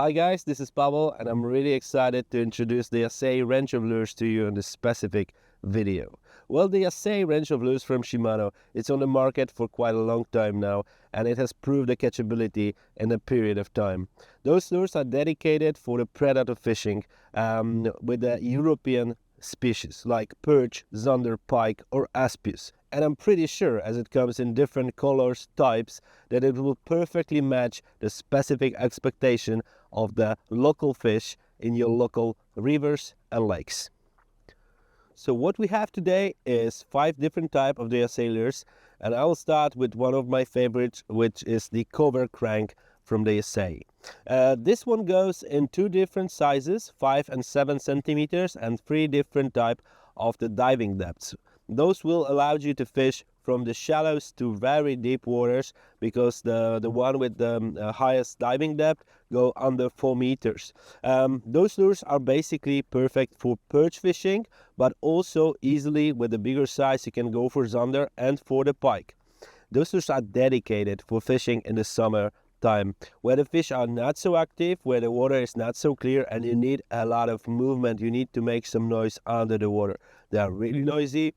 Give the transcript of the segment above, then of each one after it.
Hi guys, this is Paweł and I'm really excited to introduce the Yasei range of lures to you in this specific video. Well, the Yasei range of lures from Shimano, it's on the market for quite a long time now and it has proved the catchability in a period of time. Those lures are dedicated for the predator fishing with the European species like perch, zander, pike or aspius. And I'm pretty sure, as it comes in different colors, types, that it will perfectly match the specific expectation of the local fish in your local rivers and lakes. So what we have today is 5 different types of the Yasei lures, and I will start with one of my favorites, which is the Cover Crank from the Yasei. This one goes in 2 different sizes, 5 and 7 centimeters, and 3 different types of the diving depths. Those will allow you to fish from the shallows to very deep waters, because the one with the highest diving depth go under 4 meters. Those lures are basically perfect for perch fishing, but also easily with the bigger size you can go for zander and for the pike. Those lures are dedicated for fishing in the summer time, where the fish are not so active, where the water is not so clear and you need a lot of movement. You need to make some noise under the water. They are really noisy.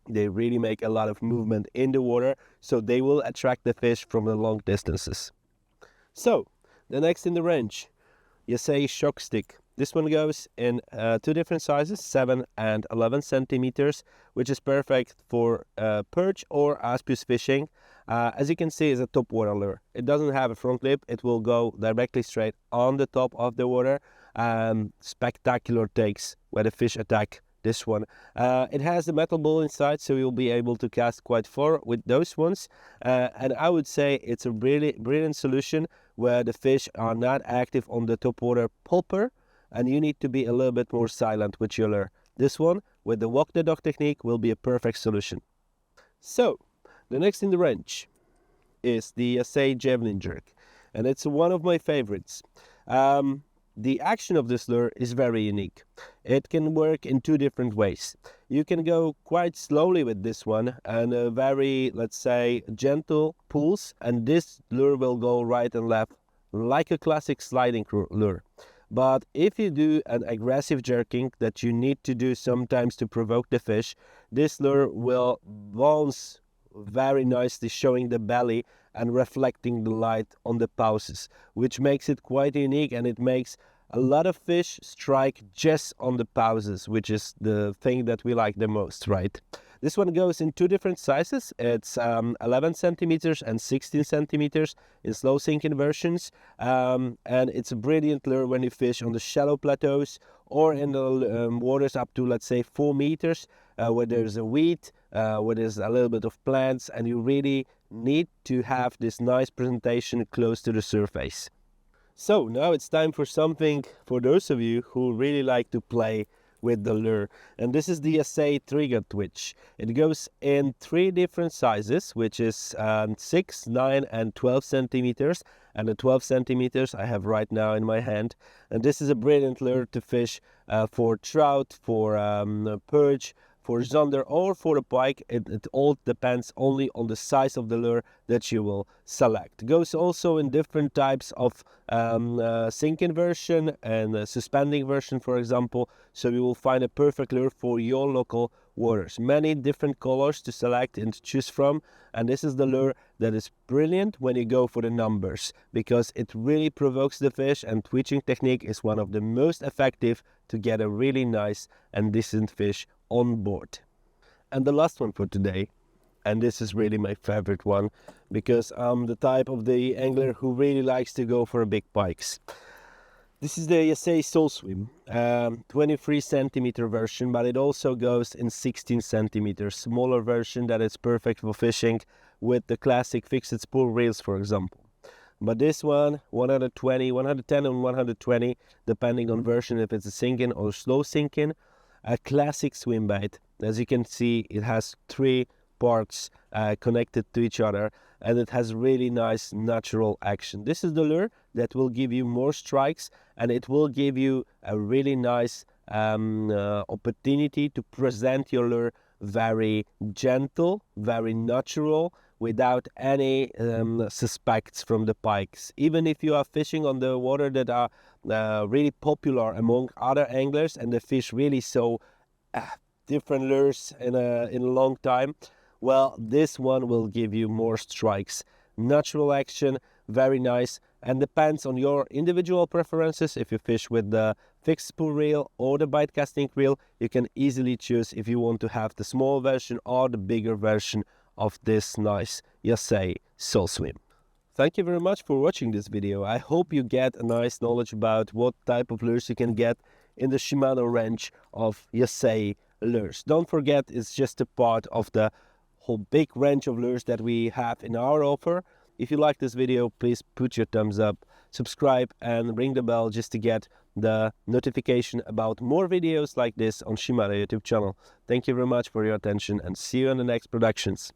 They really make a lot of movement in the water, so they will attract the fish from the long distances. So, the next in the range, Yasei Shock Stick. This one goes in 2 different sizes, 7 and 11 centimeters, which is perfect for perch or aspius fishing. As you can see, it's a topwater lure. It doesn't have a front lip. It will go directly straight on the top of the water. Spectacular takes where the fish attack this one. It has the metal ball inside, so you'll be able to cast quite far with those ones. And I would say it's a really brilliant solution where the fish are not active on the topwater pulper and you need to be a little bit more silent with your lure. This one with the walk the dog technique will be a perfect solution. So the next in the range is the Yasei Javelin jerk, and it's one of my favorites. The action of this lure is very unique. It can work in 2 different ways. You can go quite slowly with this one and very, let's say, gentle pulls, and this lure will go right and left like a classic sliding lure. But if you do an aggressive jerking that you need to do sometimes to provoke the fish, this lure will bounce very nicely, showing the belly and reflecting the light on the pauses, which makes it quite unique, and it makes a lot of fish strike just on the pauses, which is the thing that we like the most, right? This one goes in 2 different sizes. It's 11 centimeters and 16 centimeters in slow sinking versions, and it's a brilliant lure when you fish on the shallow plateaus or in the waters up to, let's say, 4 meters, where there's a weed, where there's a little bit of plants, and you really need to have this nice presentation close to the surface. So now it's time for something for those of you who really like to play with the lure, and this is the Yasei Trigger Twitch. It goes in 3 different sizes, which is 6, 9 and 12 centimeters, and the 12 centimeters I have right now in my hand. And this is a brilliant lure to fish for trout, for perch, for zander or for the pike. It all depends only on the size of the lure that you will select. It goes also in different types of sinking version and suspending version, for example, so you will find a perfect lure for your local waters. Many different colors to select and to choose from, and this is the lure that is brilliant when you go for the numbers, because it really provokes the fish, and twitching technique is one of the most effective to get a really nice and decent fish on board. And the last one for today, and this is really my favorite one, because I'm the type of the angler who really likes to go for big pikes. This is the Yasei Soul Swim, 23 centimeter version, but it also goes in 16 centimeters, smaller version that is perfect for fishing with the classic fixed spool reels, for example. But this one, 120, 110 and 120, depending on version, if it's a sinking or slow sinking, a classic swim bait. As you can see, it has 3 parts connected to each other, and it has really nice natural action. This is the lure that will give you more strikes, and it will give you a really nice opportunity to present your lure very gentle, very natural, without any suspects from the pikes. Even if you are fishing on the water that are really popular among other anglers and the fish really saw different lures in a long time, well, this one will give you more strikes. Natural action, very nice, and depends on your individual preferences. If you fish with the fixed spool reel or the bite casting reel, you can easily choose if you want to have the small version or the bigger version of this nice Yasei Soul Swim. Thank you very much for watching this video. I hope you get a nice knowledge about what type of lures you can get in the Shimano range of Yasei lures. Don't forget, it's just a part of the whole big range of lures that we have in our offer. If you like this video, please put your thumbs up, subscribe and ring the bell just to get the notification about more videos like this on Shimano YouTube channel. Thank you very much for your attention and see you in the next productions.